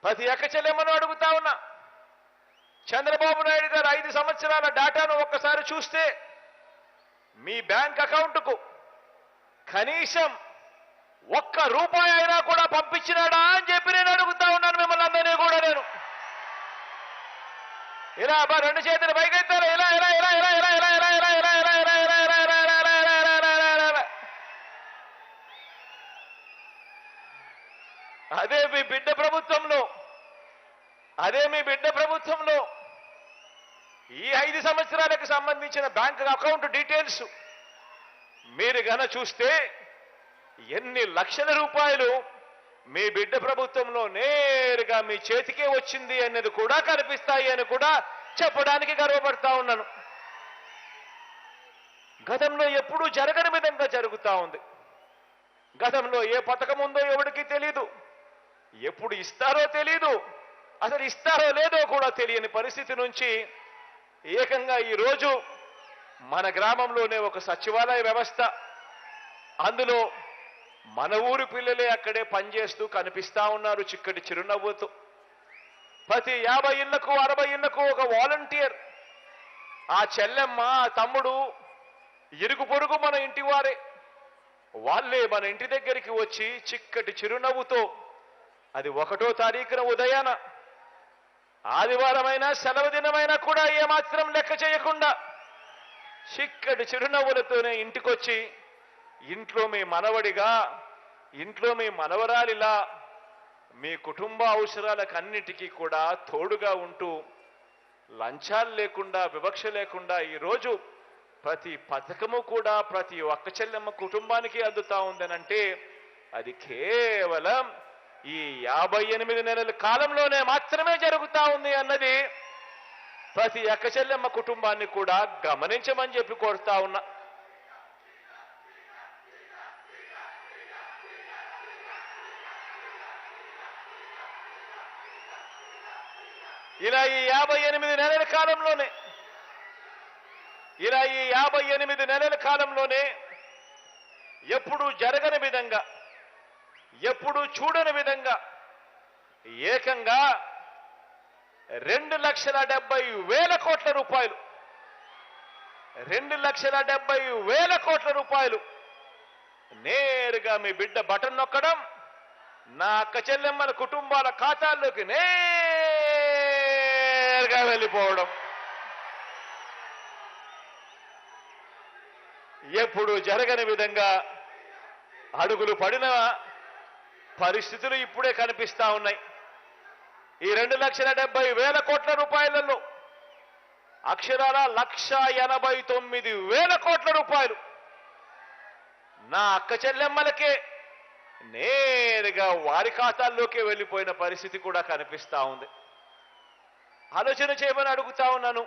ప్రతి ఎక్కచెల్లెమ్మను అడుగుతా ఉన్నా, చంద్రబాబు నాయుడు గారు 5 సంవత్సరాల డేటాను ఒక్కసారి చూస్తే మీ బ్యాంక్ అకౌంట్కు కనీసం ₹1 అయినా కూడా పంపించినాడా అని చెప్పి నేను అడుగుతా ఉన్నాను మిమ్మల్ని అందరినీ కూడా. నేను ఇలా రెండు చేతులు పైకెత్తారు, ఇలా ఇలా ఇలా ఇలా ఇలా ఇలా ఇలా ఇలా ఇలా ఇలా ఇలా ఇలా ఇలా ఇలా ఇలా ఇలా ఇలా ఇలా. అదే మీ బిడ్డ ప్రభుత్వంలో, అదే మీ బిడ్డ ప్రభుత్వంలో ఈ 5 సంవత్సరాలకు సంబంధించిన బ్యాంక్ అకౌంట్ డీటెయిల్స్ మీరు గన చూస్తే ఎన్ని లక్షల రూపాయలు మీ బిడ్డ ప్రభుత్వంలో నేరుగా మీ చేతికే వచ్చింది అనేది కూడా కనిపిస్తాయి అని కూడా చెప్పడానికి గర్వపడతా ఉన్నాను. గతంలో ఎప్పుడూ జరగని విధంగా జరుగుతూ ఉంది. గతంలో ఏ పథకం ఉందో ఎవరికి తెలియదు, ఎప్పుడు ఇస్తారో తెలియదు, అసలు ఇస్తారో లేదో కూడా తెలియని పరిస్థితి నుంచి ఏకంగా ఈరోజు మన గ్రామంలోనే ఒక సచివాలయ వ్యవస్థ, అందులో మన ఊరి పిల్లలే అక్కడే పనిచేస్తూ కనిపిస్తా ఉన్నారు చిక్కటి చిరునవ్వుతో. ప్రతి 50 ఇళ్లకు 60 ఇళ్లకు ఒక వాలంటీర్, ఆ చెల్లెమ్మ ఆ తమ్ముడు ఇరుగు పొరుగు మన ఇంటి వారే, వాళ్ళే మన ఇంటి దగ్గరికి వచ్చి చిక్కటి చిరునవ్వుతో, అది 1వ తారీఖున ఉదయాన ఆదివారమైనా సెలవు దినమైనా కూడా ఏమాత్రం లెక్క చేయకుండా చిక్కటి చిరునవ్వులతోనే ఇంటికొచ్చి ఇంట్లో మీ మనవడిగా, ఇంట్లో మీ మనవరాలిలా మీ కుటుంబ అవసరాలకన్నిటికీ కూడా తోడుగా ఉంటూ లంచాలు లేకుండా వివక్ష లేకుండా ఈరోజు ప్రతి పథకము కూడా ప్రతి ఒక్క చెల్లెమ్మ కుటుంబానికి అందుతా ఉందనంటే అది కేవలం ఈ 58 నెలల కాలంలోనే మాత్రమే జరుగుతా ఉంది అన్నది ప్రతి ఒక్క చెల్లెమ్మ కుటుంబాన్ని కూడా గమనించమని చెప్పి కోరుతా ఉన్నా. ఇలా ఈ 58 నెలల కాలంలోనే, ఇలా ఈ 58 నెలల కాలంలోనే ఎప్పుడూ జరగని విధంగా, ఎప్పుడూ చూడని విధంగా ఏకంగా 2,70,000 కోట్ల రూపాయలు, 2,70,000 కోట్ల రూపాయలు నేరుగా మీ బిడ్డ బటన్ నొక్కడం, నా అక్క చెల్లెమ్మల కుటుంబాల ఖాతాల్లోకి నేరుగా వెళ్ళిపోవడం. ఎప్పుడు జరగని విధంగా అడుగులు పడిన పరిస్థితులు ఇప్పుడే కనిపిస్తా ఉన్నాయి. ఈ 2,70,000 కోట్ల రూపాయలలో అక్షరాల 1,89,000 కోట్ల రూపాయలు నా అక్క చెల్లెమ్మలకే నేరుగా వారి ఖాతాల్లోకే వెళ్ళిపోయిన పరిస్థితి కూడా కనిపిస్తా ఉంది. ఆలోచన చేయమని అడుగుతా ఉన్నాను.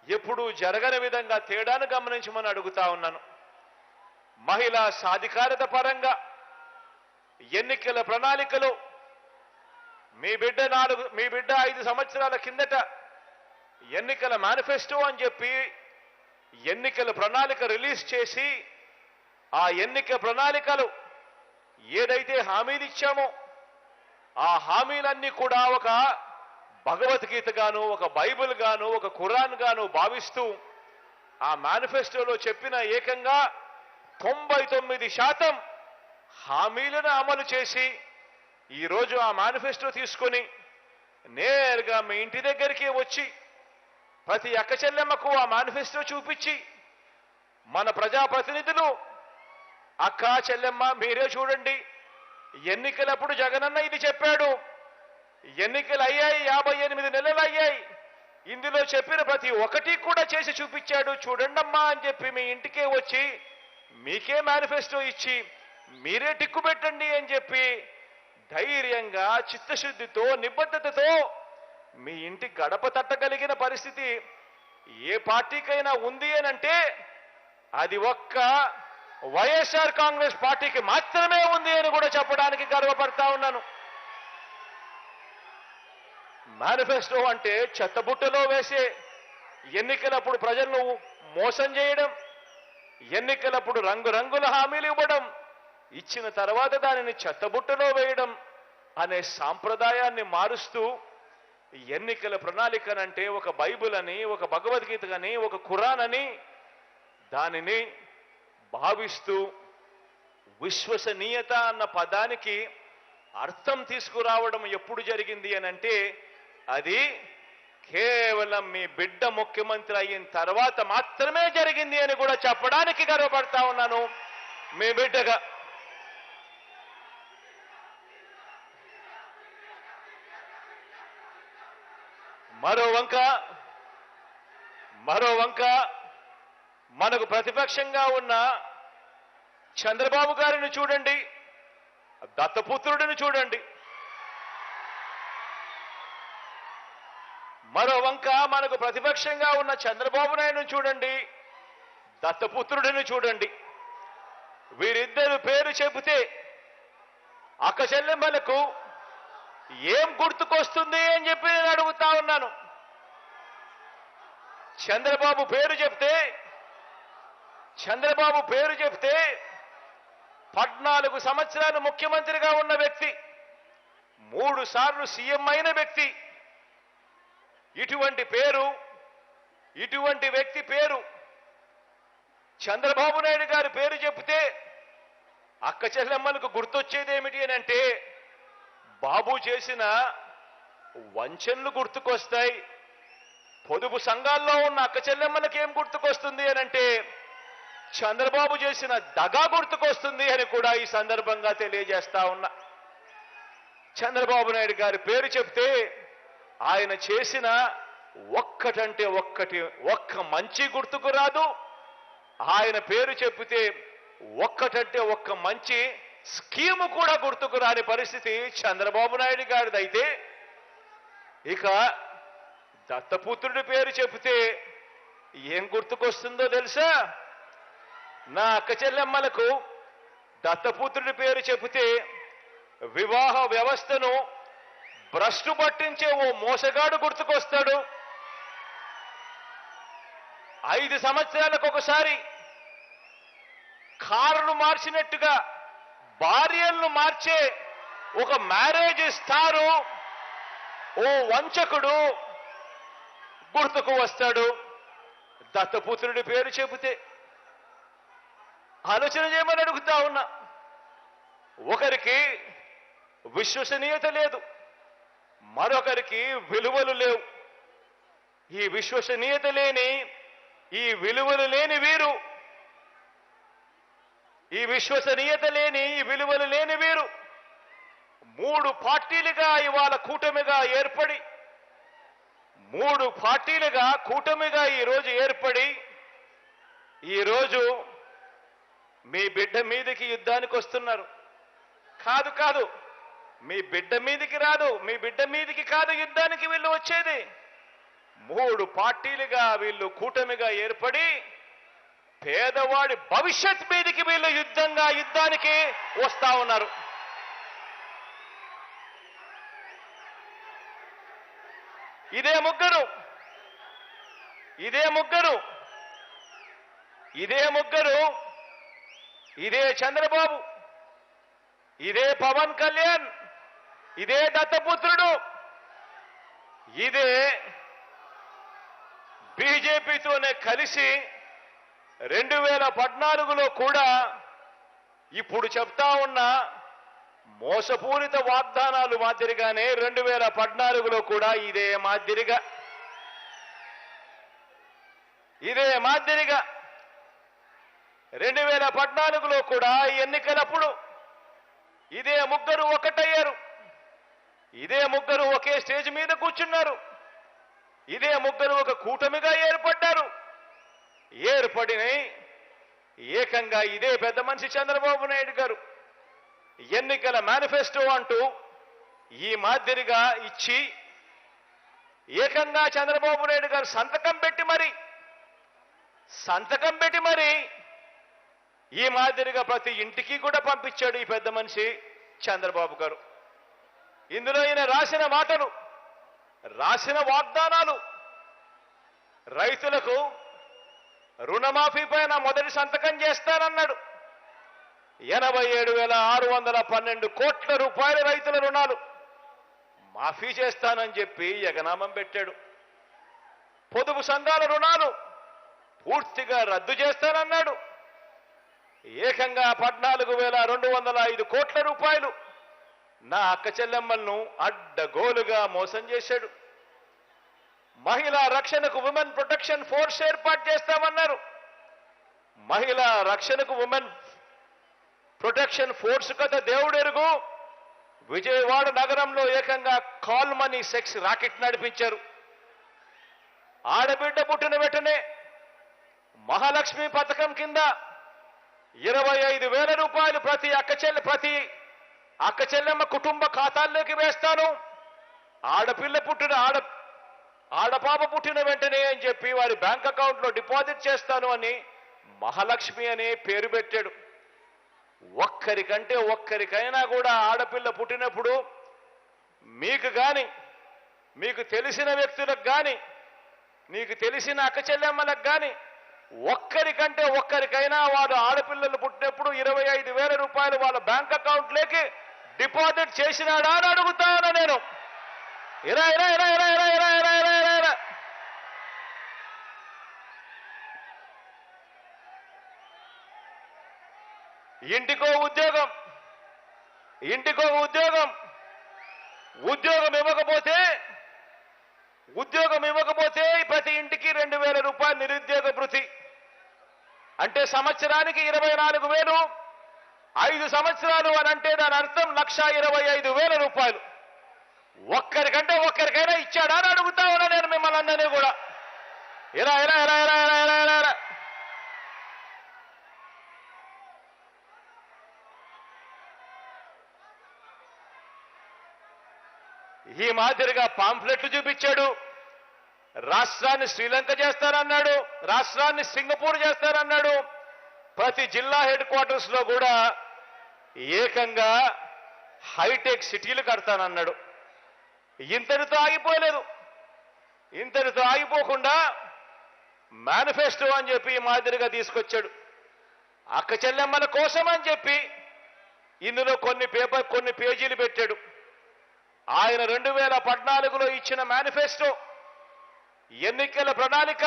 ఎప్పుడు జరగని విధంగా తేడాను గమనించమని అడుగుతా ఉన్నాను. మహిళా సాధికారత పరంగా ఎన్నికల ప్రణాళికలో మీ బిడ్డ 5 సంవత్సరాల కిందట ఎన్నికల మేనిఫెస్టో అని చెప్పి ఎన్నికల ప్రణాళిక రిలీజ్ చేసి, ఆ ఎన్నిక ప్రణాళికలు ఏదైతే హామీలు ఇచ్చామో ఆ హామీలన్నీ కూడా ఒక భగవద్గీత గాను, ఒక బైబిల్ గాను, ఒక ఖురాన్ గాను భావిస్తూ ఆ మేనిఫెస్టోలో చెప్పిన ఏకంగా 99% హామీలను అమలు చేసి ఈరోజు ఆ మేనిఫెస్టో తీసుకొని నేరుగా మీ ఇంటి దగ్గరికి వచ్చి ప్రతి అక్క చెల్లెమ్మకు ఆ మేనిఫెస్టో చూపించి మన ప్రజాప్రతినిధులు అక్క చెల్లెమ్మ మీరే చూడండి, ఎన్నికలప్పుడు జగనన్న ఇది చెప్పాడు, ఎన్నికలు అయ్యాయి, 58 నెలలు అయ్యాయి, ఇందులో చెప్పిన ప్రతి ఒక్కటి కూడా చేసి చూపించాడు చూడండమ్మా అని చెప్పి మీ ఇంటికే వచ్చి మీకే మేనిఫెస్టో ఇచ్చి మీరే టిక్కు పెట్టండి అని చెప్పి ధైర్యంగా చిత్తశుద్ధితో నిబద్ధతతో మీ ఇంటి గడప తట్టగలిగిన పరిస్థితి ఏ పార్టీకైనా ఉంది అనంటే అది ఒక్క వైఎస్ఆర్ కాంగ్రెస్ పార్టీకి మాత్రమే ఉంది అని కూడా చెప్పడానికి గర్వపడతా ఉన్నాను. మేనిఫెస్టో అంటే చెత్తబుట్టలో వేసే, ఎన్నికలప్పుడు ప్రజలను మోసం చేయడం, ఎన్నికలప్పుడు రంగురంగుల హామీలు ఇవ్వడం, ఇచ్చిన తర్వాత దానిని చెత్తబుట్టలో వేయడం, అనే సాంప్రదాయాన్ని మారుస్తూ ఎన్నికల ప్రణాళికనంటే ఒక బైబిల్ అని, ఒక భగవద్గీత అని, ఒక ఖురాన్ అని దానిని భావిస్తూ విశ్వసనీయత అన్న పదానికి అర్థం తీసుకురావడం ఎప్పుడు జరిగింది అని అంటే అది కేవలం మీ బిడ్డ ముఖ్యమంత్రి అయిన తర్వాత మాత్రమే జరిగింది అని కూడా చెప్పడానికి గర్వపడతా ఉన్నాను మీ బిడ్డగా. మరో వంక మనకు ప్రతిపక్షంగా ఉన్న చంద్రబాబు గారిని చూడండి, దత్తపుత్రుడిని చూడండి. మరో వంక మనకు ప్రతిపక్షంగా ఉన్న చంద్రబాబు నాయుడుని చూడండి, దత్తపుత్రుడిని చూడండి. వీరిద్దరు పేరు చెబితే అక్క చెల్లెమ్మలకు ఏం గుర్తుకొస్తుంది అని చెప్పి నేను అడుగుతా ఉన్నాను. చంద్రబాబు పేరు చెప్తే 14 సంవత్సరాలు ముఖ్యమంత్రిగా ఉన్న వ్యక్తి, 3 సార్లు సీఎం అయిన వ్యక్తి, ఇటువంటి వ్యక్తి పేరు చంద్రబాబు నాయుడు గారి పేరు చెప్తే అక్క చెల్లెమ్మలకు గుర్తొచ్చేది ఏమిటి అని అంటే బాబు చేసిన వంచనలు గుర్తుకొస్తాయి. పొదుపు సంఘాల్లో ఉన్న అక్క చెల్లెమ్మలకు ఏం గుర్తుకొస్తుంది అని అంటే చంద్రబాబు చేసిన దగా గుర్తుకొస్తుంది అని కూడా ఈ సందర్భంగా తెలియజేస్తా ఉన్నా. చంద్రబాబు నాయుడు గారి పేరు చెప్తే ఆయన చేసిన ఒక్క మంచి గుర్తుకు రాదు. ఆయన పేరు చెప్తే ఒక్క మంచి స్కీము కూడా గుర్తుకు రాని పరిస్థితి చంద్రబాబు నాయుడు గారిదైతే, ఇక దత్తపుత్రుడి పేరు చెబితే ఏం గుర్తుకొస్తుందో తెలుసా? నా అక్క చెల్లెమ్మలకు దత్తపుత్రుడి పేరు చెబితే వివాహ వ్యవస్థను భ్రష్టు పట్టించే ఓ మోసగాడు గుర్తుకొస్తాడు. 5 సంవత్సరాలకు ఒకసారి కారును మార్చినట్టుగా భార్యలను మార్చే ఒక మ్యారేజ్ స్టారు ఓ వంచకుడు గుర్తుకు వస్తాడు దత్తపుత్రుడి పేరు చెబితే. ఆలోచన చేయమని అడుగుతా ఉన్నా. ఒకరికి విశ్వసనీయత లేదు, మరొకరికి విలువలు లేవు. ఈ విశ్వసనీయత లేని, ఈ విలువలు లేని వీరు, ఈ విశ్వసనీయత లేని, ఈ విలువలు లేని వీరు 3 పార్టీలుగా ఇవాళ కూటమిగా ఏర్పడి, 3 పార్టీలుగా కూటమిగా ఈరోజు ఏర్పడి, ఈరోజు మీ బిడ్డ మీదకి యుద్ధానికి వస్తున్నారు. కాదు, మీ బిడ్డ మీదకి రాదు, మీ బిడ్డ మీదకి కాదు యుద్ధానికి వీళ్ళు వచ్చేది. 3 పార్టీలుగా వీళ్ళు కూటమిగా ఏర్పడి పేదవాడి భవిష్యత్ మీదకి వీళ్ళు యుద్ధానికి వస్తా ఉన్నారు. ఇదే ముగ్గురు ఇదే చంద్రబాబు, ఇదే పవన్ కళ్యాణ్, ఇదే దత్తపుత్రుడు, ఇదే బీజేపీతోనే కలిసి 2014లో కూడా ఇప్పుడు చెప్తా ఉన్న మోసపూరిత వాగ్దానాలు మాదిరిగానే 2014లో కూడా ఇదే మాదిరిగా 2014లో కూడా ఎన్నికలప్పుడు ఇదే ముగ్గురు ఒకటయ్యారు. ఇదే ముగ్గురు ఒకే స్టేజ్ మీద కూర్చున్నారు. ఇదే ముగ్గురు ఒక కూటమిగా ఏర్పడ్డారు. ఏర్పడిన ఏకంగా ఇదే పెద్ద మనిషి చంద్రబాబు నాయుడు గారు ఎన్నికల మేనిఫెస్టో అంటూ ఈ మాదిరిగా ఇచ్చి ఏకంగా చంద్రబాబు నాయుడు గారు సంతకం పెట్టి మరి ఈ మాదిరిగా ప్రతి ఇంటికి కూడా పంపించాడు ఈ పెద్ద మనిషి చంద్రబాబు గారు. ఇందులో ఈయన రాసిన మాటలు, రాసిన వాగ్దానాలు, రైతులకు రుణమాఫీ పైన మొదటి సంతకం చేస్తానన్నాడు. 87,612 కోట్ల రూపాయల రైతుల రుణాలు మాఫీ చేస్తానని చెప్పి ఎగనామం పెట్టాడు. పొదుపు సంఘాల రుణాలు పూర్తిగా రద్దు చేస్తానన్నాడు. ఏకంగా 14,205 కోట్ల రూపాయలు నా అక్క చెల్లెమ్మలను అడ్డగోలుగా మోసం చేశాడు. మహిళా రక్షణకు ఉమెన్ ప్రొటెక్షన్ ఫోర్స్ ఏర్పాటు చేస్తామన్నారు. మహిళా రక్షణకు ఉమెన్ ప్రొటెక్షన్ ఫోర్స్ కథ దేవుడెరుగు. విజయవాడ నగరంలో ఏకంగా కాల్ మనీ సెక్స్ రాకెట్ నడిపించారు. ఆడబిడ్డ పుట్టిన వెంటనే మహాలక్ష్మి పథకం కింద 25,000 రూపాయలు ప్రతి అక్క చెల్లెమ్మ కుటుంబ ఖాతాల్లోకి వేస్తాను. ఆడపాప పుట్టిన వెంటనే అని చెప్పి వారి బ్యాంక్ అకౌంట్లో డిపాజిట్ చేస్తాను అని మహాలక్ష్మి అనే పేరు పెట్టాడు. ఒక్కరికైనా కూడా ఆడపిల్ల పుట్టినప్పుడు మీకు కానీ, మీకు తెలిసిన వ్యక్తులకు కానీ, మీకు తెలిసిన అక్క చెల్లెమ్మలకు కానీ ఒక్కరికైనా వాడు ఆడపిల్లలు పుట్టినప్పుడు 25,000 రూపాయలు వాళ్ళ బ్యాంక్ అకౌంట్లోకి డిపాజిట్ చేసినాడా అని అడుగుతాను నేను. ఇలా ఇంటికో ఉద్యోగం ఇవ్వకపోతే ప్రతి ఇంటికి 2,000 రూపాయలు నిరుద్యోగ భృతి అంటే సంవత్సరానికి 24,000. 5 సంవత్సరాలు అని అంటే దాని అర్థం 1,25,000 రూపాయలు. ఒక్కరికైనా ఇచ్చాడా అని అడుగుతా ఉన్నా నేను మిమ్మల్ని అందరినీ కూడా. ఇలా ఈ మాదిరిగా పాంఫ్లెట్లు చూపించాడు. రాష్ట్రాన్ని శ్రీలంక చేస్తారన్నాడు, రాష్ట్రాన్ని సింగపూర్ చేస్తారన్నాడు. ప్రతి జిల్లా హెడ్ క్వార్టర్స్ లో కూడా ఏకంగా హైటెక్ సిటీలు కడతానన్నాడు. ఇంతటితో ఆగిపోకుండా మేనిఫెస్టో అని చెప్పి ఈ మాదిరిగా తీసుకొచ్చాడు. అక్క చెల్లెమ్మల కోసం అని చెప్పి ఇందులో కొన్ని పేజీలు పెట్టాడు. ఆయన 2014లో ఇచ్చిన మేనిఫెస్టో ఎన్నికల ప్రణాళిక.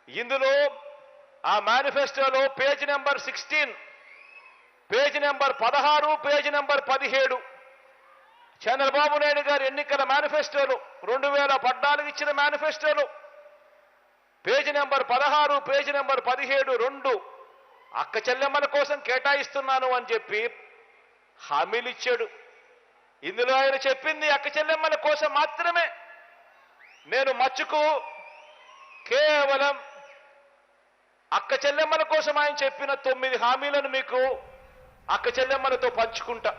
ఇందులో ఆ మేనిఫెస్టోలో page number 16, page number 16, page number 17 Chandrababu Naidu గారు ఎన్నికల మేనిఫెస్టోలో 2014 ఇచ్చిన మేనిఫెస్టోలో పేజ్ నెంబర్ 16, పేజ్ నెంబర్ 17 2 అక్క చెల్లెమ్మల కోసం కేటాయిస్తున్నాను అని చెప్పి హామీలు ఇచ్చాడు. ఇందులో ఆయన చెప్పింది అక్క చెల్లెమ్మల కోసం మాత్రమే. నేను మచ్చుకు కేవలం అక్క చెల్లెమ్మల కోసం ఆయన చెప్పిన 9 హామీలను మీకు అక్క చెల్లెమ్మలతో పంచుకుంటా.